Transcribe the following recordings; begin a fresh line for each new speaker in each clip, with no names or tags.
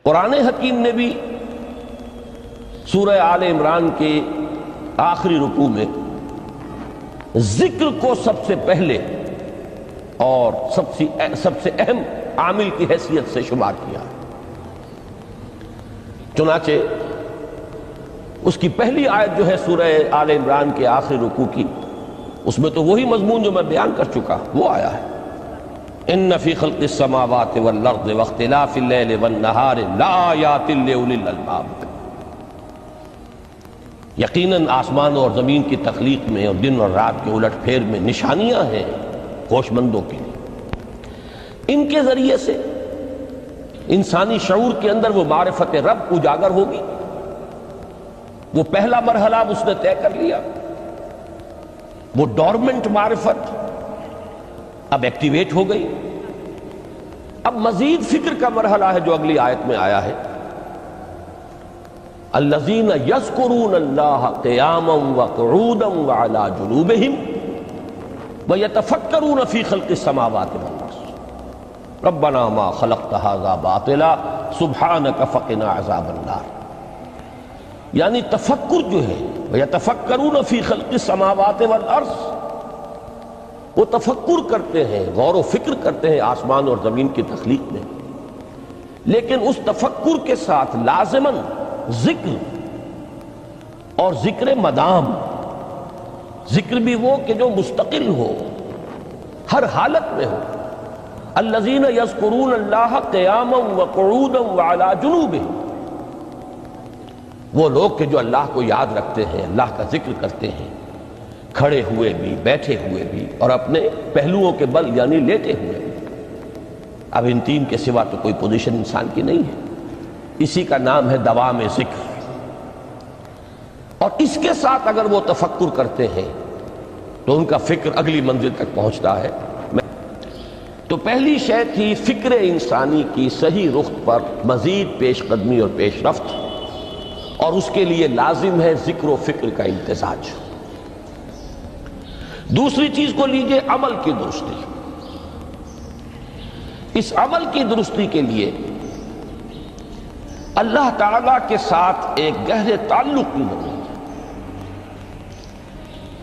قرآن حکیم نے بھی سورہ آل عمران کے آخری رکوع میں ذکر کو سب سے پہلے اور سب سے اہم عامل کی حیثیت سے شمار کیا۔ چنانچہ اس کی پہلی آیت جو ہے سورہ آل عمران کے آخری رکوع کی، اس میں تو وہی مضمون جو میں بیان کر چکا وہ آیا ہے، ان فی خلق السماوات والارض واختلاف اللیل والنہار لآیات لأولی الالباب۔ یقیناً آسمان اور زمین کی تخلیق میں اور دن اور رات کے الٹ پھیر میں نشانیاں ہیں ہوش مندوں کے لیے۔ ان کے ذریعے سے انسانی شعور کے اندر وہ معرفت رب اجاگر ہوگی۔ وہ پہلا مرحلہ اس نے طے کر لیا، وہ ڈورمنٹ معرفت اب ایکٹیویٹ ہو گئی۔ اب مزید فکر کا مرحلہ ہے جو اگلی آیت میں آیا ہے، الذین یذکرون اللہ قیاما وقعودا وعلی جنوبہم ویتفکرون فی خلق السماوات والارض ربنا ما خلقت ھذا باطلا سبحانک فقنا عذاب النار۔ یعنی تفکر جو ہے ویتفکرون فی خلق السماوات والارض، وہ تفکر کرتے ہیں، غور و فکر کرتے ہیں آسمان اور زمین کی تخلیق میں، لیکن اس تفکر کے ساتھ لازماً ذکر اور ذکر مدام، ذکر بھی وہ کہ جو مستقل ہو، ہر حالت میں ہو۔ الذین یذکرون اللہ قیاما وقعودا وعلی جنوبہم، وہ لوگ کہ جو اللہ کو یاد رکھتے ہیں، اللہ کا ذکر کرتے ہیں، کھڑے ہوئے بھی، بیٹھے ہوئے بھی، اور اپنے پہلوؤں کے بل یعنی لیٹے ہوئے بھی۔ اب ان تین کے سوا تو کوئی پوزیشن انسان کی نہیں ہے، اسی کا نام ہے دوام ذکر۔ اور اس کے ساتھ اگر وہ تفکر کرتے ہیں تو ان کا فکر اگلی منزل تک پہنچتا ہے۔ تو پہلی شے تھی فکر انسانی کی صحیح رخ پر مزید پیش قدمی اور پیش رفت، اور اس کے لیے لازم ہے ذکر و فکر کا امتزاج۔ دوسری چیز کو لیجئے عمل کی درستی۔ اس عمل کی درستی کے لیے اللہ تعالیٰ کے ساتھ ایک گہرے تعلق کی ضرورت ہے،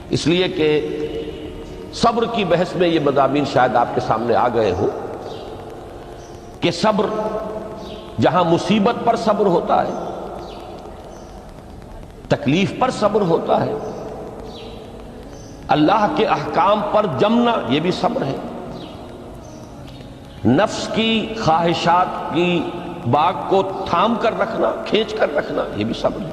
اس لیے کہ صبر کی بحث میں یہ مضامین شاید آپ کے سامنے آ گئے ہو کہ صبر جہاں مصیبت پر صبر ہوتا ہے، تکلیف پر صبر ہوتا ہے، اللہ کے احکام پر جمنا یہ بھی صبر ہے، نفس کی خواہشات کی باغ کو تھام کر رکھنا، کھینچ کر رکھنا یہ بھی صبر ہے،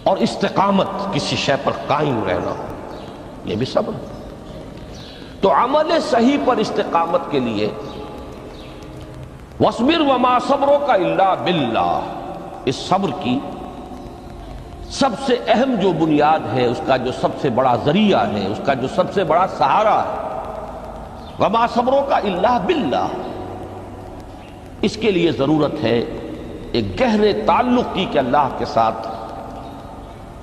اور استقامت کسی شے پر قائم رہنا یہ بھی صبر ہے۔ تو عمل صحیح پر استقامت کے لیے وَاصْبِرْ وَمَا صَبْرُكَ إِلَّا بِاللَّهِ، اس صبر کی سب سے اہم جو بنیاد ہے، اس کا جو سب سے بڑا ذریعہ ہے، اس کا جو سب سے بڑا سہارا ہے، وَمَا صَبْرُكَ إِلَّا بِاللَّهِ، اس کے لیے ضرورت ہے ایک گہرے تعلق کی کہ اللہ کے ساتھ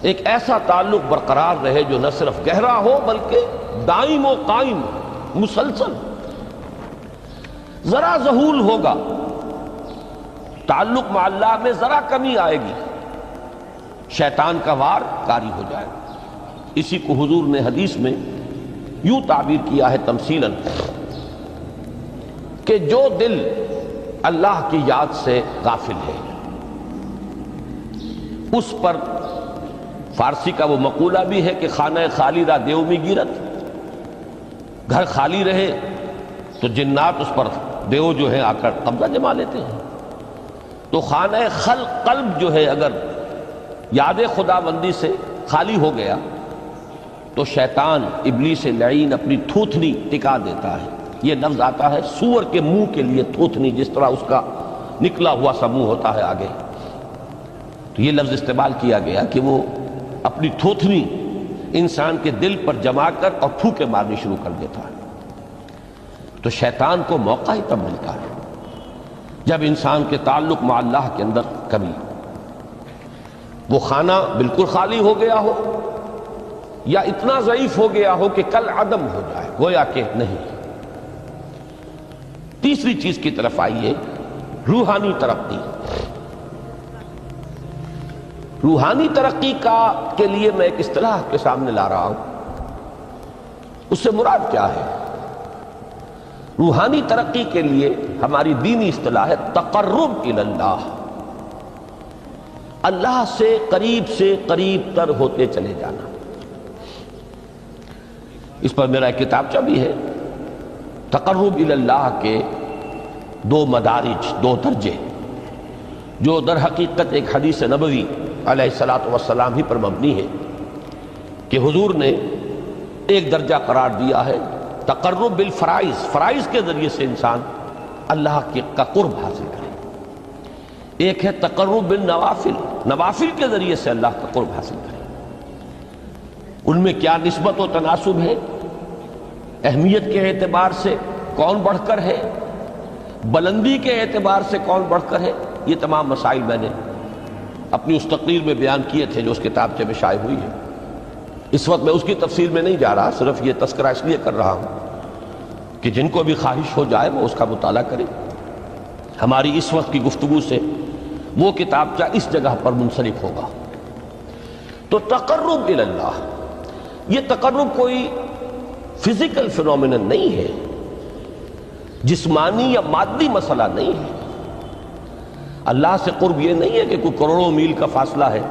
ایک ایسا تعلق برقرار رہے جو نہ صرف گہرا ہو بلکہ دائم و قائم، مسلسل۔ ذرا ذہول ہوگا تعلق مع اللہ میں، ذرا کمی آئے گی، شیطان کا وار کاری ہو جائے گا۔ اسی کو حضور نے حدیث میں یوں تعبیر کیا ہے تمثیلاً کہ جو دل اللہ کی یاد سے غافل ہے اس پر، فارسی کا وہ مقولہ بھی ہے کہ خانہ خالی را دیو می گیرت، گھر خالی رہے تو جنات اس پر دیو جو ہے آ کر قبضہ جما لیتے ہیں۔ تو خانہ قلب جو ہے اگر یاد خدا بندی سے خالی ہو گیا تو شیطان ابلیس لعین اپنی تھوتنی ٹکا دیتا ہے۔ یہ لفظ آتا ہے سور کے منہ کے لیے تھوتنی، جس طرح اس کا نکلا ہوا سا منہ ہوتا ہے آگے، تو یہ لفظ استعمال کیا گیا کہ وہ اپنی تھوتنی انسان کے دل پر جما کر اور پھوکے مارنی شروع کر دیتا ہے۔ تو شیطان کو موقع ہی تب ملتا ہے جب انسان کے تعلق مع اللہ کے اندر کمی، وہ خانہ بالکل خالی ہو گیا ہو یا اتنا ضعیف ہو گیا ہو کہ کل عدم ہو جائے، گویا کہ نہیں۔ تیسری چیز کی طرف آئیے روحانی ترقی، روحانی ترقی کے لیے میں ایک اصطلاح کے سامنے لا رہا ہوں، اس سے مراد کیا ہے؟ روحانی ترقی کے لیے ہماری دینی اصطلاح ہے تقرب الی اللہ، اللہ سے قریب تر ہوتے چلے جانا۔ اس پر میرا ایک کتابچہ بھی ہے، تقرب الی اللہ کے 2 مدارج، 2 درجے، جو در حقیقت ایک حدیث نبوی علیہ الصلوۃ والسلام ہی پر مبنی ہے کہ حضور نے ایک درجہ قرار دیا ہے تقرب بالفرائض، فرائض کے ذریعے سے انسان اللہ کا قرب حاصل کرے۔ ایک ہے تقرب بالنوافل، نوافل کے ذریعے سے اللہ کا قرب حاصل کرے۔ ان میں کیا نسبت و تناسب ہے، اہمیت کے اعتبار سے کون بڑھ کر ہے، بلندی کے اعتبار سے کون بڑھ کر ہے، یہ تمام مسائل میں نے اپنی اس تقریر میں بیان کیے تھے جو اس کتابچے میں شائع ہوئی ہے۔ اس وقت میں اس کی تفصیل میں نہیں جا رہا، صرف یہ تذکرہ اس لیے کر رہا ہوں کہ جن کو بھی خواہش ہو جائے وہ اس کا مطالعہ کرے۔ ہماری اس وقت کی گفتگو سے وہ کتابچہ اس جگہ پر منسلک ہوگا۔ تو تقرب الی اللہ، یہ تقرب کوئی فزیکل فینومینن نہیں ہے، جسمانی یا مادی مسئلہ نہیں ہے۔ اللہ سے قرب یہ نہیں ہے کہ کوئی کروڑوں میل کا فاصلہ ہے،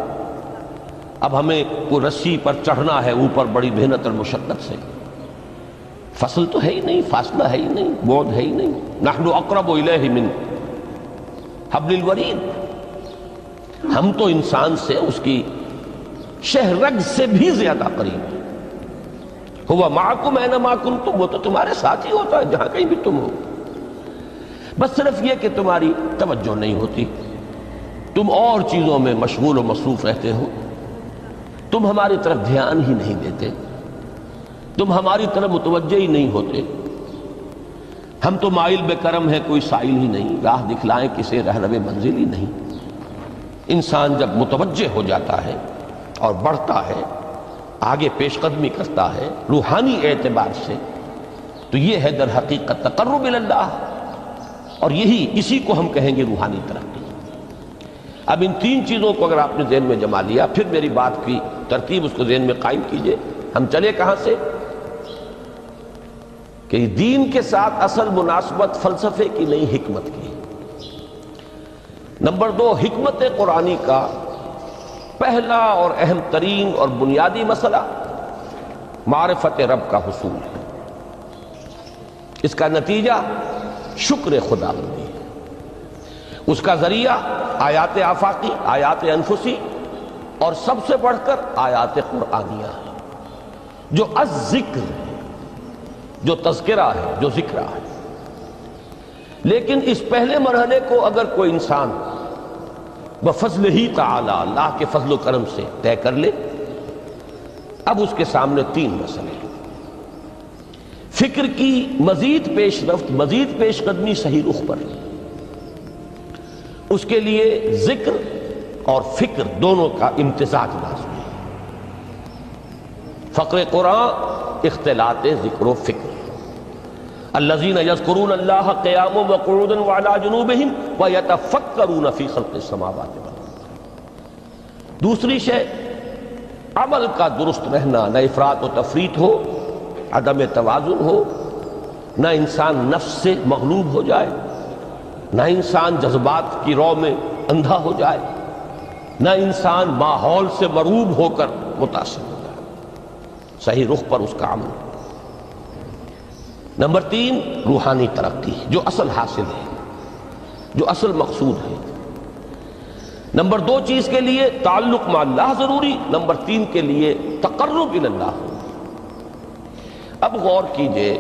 اب ہمیں کوئی رسی پر چڑھنا ہے اوپر بڑی محنت اور مشقت سے، فصل تو ہے ہی نہیں، فاصلہ ہے ہی نہیں، بعد ہے ہی نہیں۔ نحن اقرب الیہ من حبل الورید، ہم تو انسان سے اس کی شہرگ سے بھی زیادہ قریب ہیں۔ ہوا معکم اینما کنتم، وہ تو تمہارے ساتھ ہی ہوتا ہے جہاں کہیں بھی تم ہو، بس صرف یہ کہ تمہاری توجہ نہیں ہوتی، تم اور چیزوں میں مشغول و مصروف رہتے ہو، تم ہماری طرف دھیان ہی نہیں دیتے، تم ہماری طرف متوجہ ہی نہیں ہوتے۔ ہم تو مائل بے کرم ہیں، کوئی سائل ہی نہیں، راہ دکھلائیں کسے رہنم منزل ہی نہیں۔ انسان جب متوجہ ہو جاتا ہے اور بڑھتا ہے، آگے پیش قدمی کرتا ہے روحانی اعتبار سے، تو یہ ہے در حقیقت تقرب الی اللہ، اور اسی کو ہم کہیں گے روحانی ترقی۔ اب ان 3 چیزوں کو اگر آپ نے ذہن میں جما لیا، پھر میری بات کی ترتیب اس کو ذہن میں قائم کیجئے۔ ہم چلے کہاں سے کہ دین کے ساتھ اصل مناسبت فلسفے کی نہیں، حکمت کی۔ نمبر 2، حکمت قرآنی کا پہلا اور اہم ترین اور بنیادی مسئلہ معرفت رب کا حصول ہے، اس کا نتیجہ شکر خدا بندی ہے، اس کا ذریعہ آیات آفاقی، آیات انفسی، اور سب سے بڑھ کر آیات قرآنیہ ہے جو الذکر ہے، جو تذکرہ ہے، جو ذکرہ ہے۔ لیکن اس پہلے مرحلے کو اگر کوئی انسان بفضل ہی تعالی، اللہ کے فضل و کرم سے طے کر لے، اب اس کے سامنے 3 مسئلے ہیں۔ فکر کی مزید پیش رفت، مزید پیش قدمی صحیح رخ پر، اس کے لیے ذکر اور فکر دونوں کا امتزاج لازمی ہے۔ فقر قرآن اختلاط ذکر و فکر۔ الذین یذکرون اللہ قیاما وقعودا وعلی جنوبہم ویتفکرون فی خلق السماوات والارض۔ دوسری شے عمل کا درست رہنا، نہ افراط و تفریط ہو، عدم توازن ہو، نہ انسان نفس سے مغلوب ہو جائے، نہ انسان جذبات کی رو میں اندھا ہو جائے، نہ انسان ماحول سے مرعوب ہو کر متاثر ہو جائے، صحیح رخ پر اس کا عمل۔ نمبر 3، روحانی ترقی، جو اصل حاصل ہے، جو اصل مقصود ہے۔ نمبر 2 چیز کے لیے تعلق مع اللہ ضروری، نمبر 3 کے لیے تقرب الی اللہ۔ اب غور کیجئے،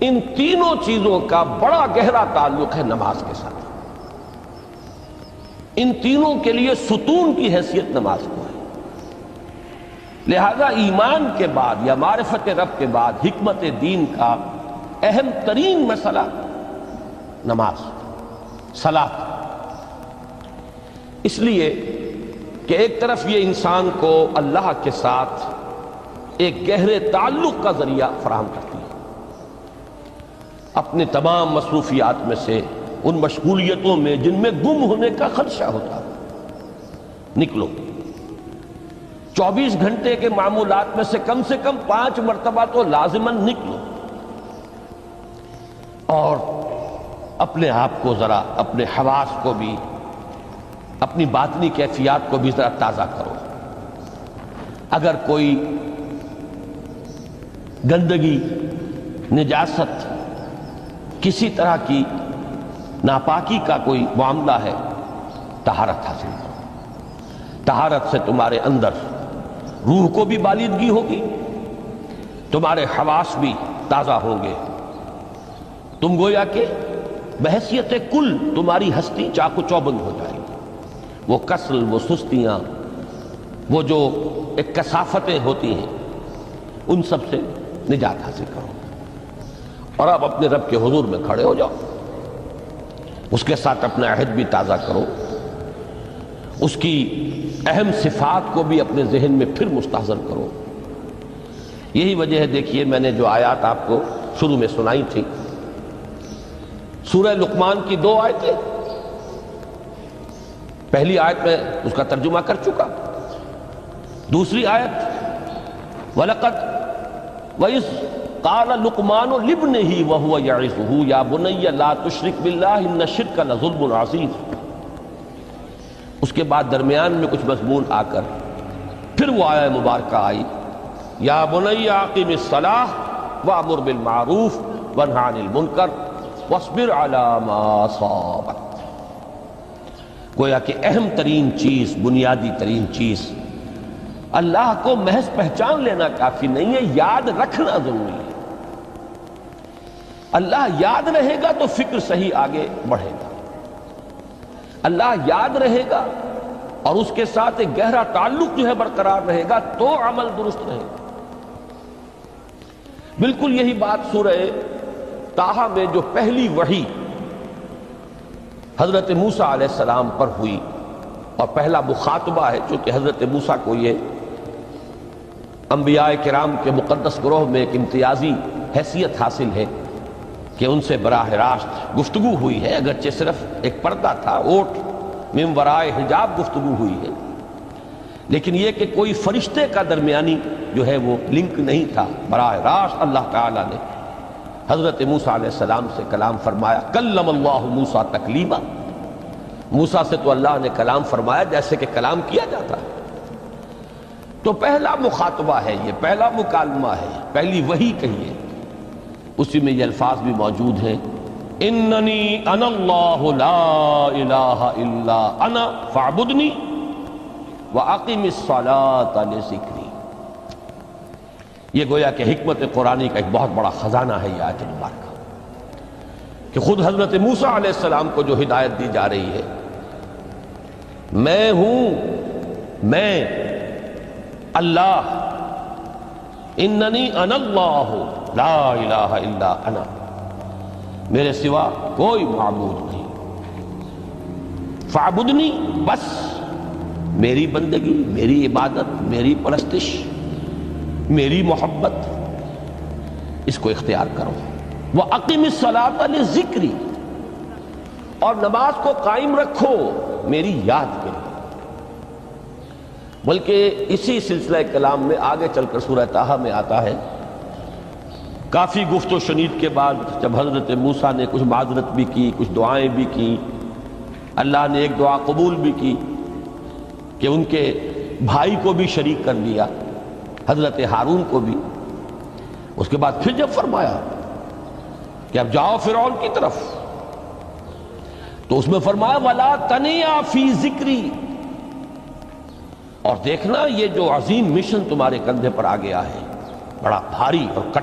ان تینوں چیزوں کا بڑا گہرا تعلق ہے نماز کے ساتھ۔ ان تینوں کے لیے ستون کی حیثیت نماز کو ہے۔ لہذا ایمان کے بعد یا معرفت رب کے بعد حکمت دین کا اہم ترین مسئلہ نماز، صلاۃ۔ اس لیے کہ ایک طرف یہ انسان کو اللہ کے ساتھ ایک گہرے تعلق کا ذریعہ فراہم کرتی ہے، اپنے تمام مصروفیات میں سے ان مشغولیتوں میں جن میں گم ہونے کا خدشہ ہوتا ہے، نکلو۔ 24 گھنٹے کے معمولات میں سے کم 5 مرتبہ تو لازماً نکلو، اور اپنے آپ کو ذرا، اپنے حواس کو بھی، اپنی باطنی کیفیات کو بھی ذرا تازہ کرو۔ اگر کوئی گندگی، نجاست، کسی طرح کی ناپاکی کا کوئی معاملہ ہے، طہارت حاصل کرو۔ طہارت سے تمہارے اندر روح کو بھی بالیدگی ہوگی، تمہارے حواس بھی تازہ ہوں گے، تم گویا کہ بحیثیت کل تمہاری ہستی چاق و چوبند ہو جائے گی۔ وہ کسل، وہ سستیاں، وہ جو ایک کثافتیں ہوتی ہیں، ان سب سے نجات حاصل کرو، اور اب اپنے رب کے حضور میں کھڑے ہو جاؤ، اس کے ساتھ اپنا عہد بھی تازہ کرو، اس کی اہم صفات کو بھی اپنے ذہن میں پھر مستحضر کرو۔ یہی وجہ ہے، دیکھیے میں نے جو آیات آپ کو شروع میں سنائی تھی، سورہ لقمان کی 2 آیتیں، پہلی آیت میں اس کا ترجمہ کر چکا، دوسری آیت وَلَقَدْ وَإِذْ قَالَ لُقْمَانُ لِابْنِهِ وَهُوَ يَعِظُهُ يَا بُنَيَّ لَا تُشْرِكْ بِاللَّهِ إِنَّ الشِّرْكَ لَظُلْمٌ عَظِيمٌ۔ اس کے بعد درمیان میں کچھ مضمون آ کر پھر وہ آیہ مبارکہ آئی، یا بنی اقم الصلاۃ وامر بالمعروف وانہ عن المنکر واصبر علی ما اصابک۔ گویا کہ اہم ترین چیز، بنیادی ترین چیز، اللہ کو محض پہچان لینا کافی نہیں ہے، یاد رکھنا ضروری ہے۔ اللہ یاد رہے گا تو فکر صحیح آگے بڑھے گا، اللہ یاد رہے گا اور اس کے ساتھ ایک گہرا تعلق جو ہے برقرار رہے گا تو عمل درست رہے گا۔ بالکل یہی بات سورہ طٰہٰ میں جو پہلی وحی حضرت موسیٰ علیہ السلام پر ہوئی، اور پہلا مخاطبہ ہے، چونکہ حضرت موسیٰ کو یہ انبیاء کرام کے مقدس گروہ میں ایک امتیازی حیثیت حاصل ہے کہ ان سے براہ راست گفتگو ہوئی ہے، اگرچہ صرف ایک پردہ تھا، اوٹ من ورائے حجاب گفتگو ہوئی ہے، لیکن یہ کہ کوئی فرشتے کا درمیانی جو ہے وہ لنک نہیں تھا، براہ راست اللہ تعالیٰ نے حضرت موسیٰ علیہ السلام سے کلام فرمایا۔ کلم اللہ موسیٰ تکلیما، موسیٰ سے تو اللہ نے کلام فرمایا جیسے کہ کلام کیا جاتا ہے۔ تو پہلا مخاطبہ ہے، یہ پہلا مکالمہ ہے، پہلی وحی کہیے، اسی میں یہ الفاظ بھی موجود ہیں، اننی انا اللہ لا الہ الا انا فاعبدنی واقم الصلاۃ لذکری۔ یہ گویا کہ حکمت قرآنی کا ایک بہت بڑا خزانہ ہے یہ آیت مبارکہ، کہ خود حضرت موسیٰ علیہ السلام کو جو ہدایت دی جا رہی ہے، میں ہوں، میں اللہ، اننی انا اللہ لا الہ الا انا، میرے سوا کوئی معبود نہیں، فاعبدنی، بس میری بندگی، میری عبادت، میری پرستش، میری محبت، اس کو اختیار کرو۔ وَأَقِمِ الصَّلَاةَ لِذِكْرِي، اور نماز کو قائم رکھو میری یاد کے لیے۔ بلکہ اسی سلسلہ کلام میں آگے چل کر سورہ طٰہٰ میں آتا ہے، کافی گفت و شنید کے بعد جب حضرت موسیٰ نے کچھ معذرت بھی کی، کچھ دعائیں بھی کی، اللہ نے ایک دعا قبول بھی کی کہ ان کے بھائی کو بھی شریک کر لیا، حضرت ہارون کو بھی۔ اس کے بعد پھر جب فرمایا کہ اب جاؤ فرعون کی طرف، تو اس میں فرمایا وَلَا تَنِيَا فِي ذِكْرِي، اور دیکھنا یہ جو عظیم مشن تمہارے کندھے پر آ گیا ہے، بڑا بھاری اور کٹھن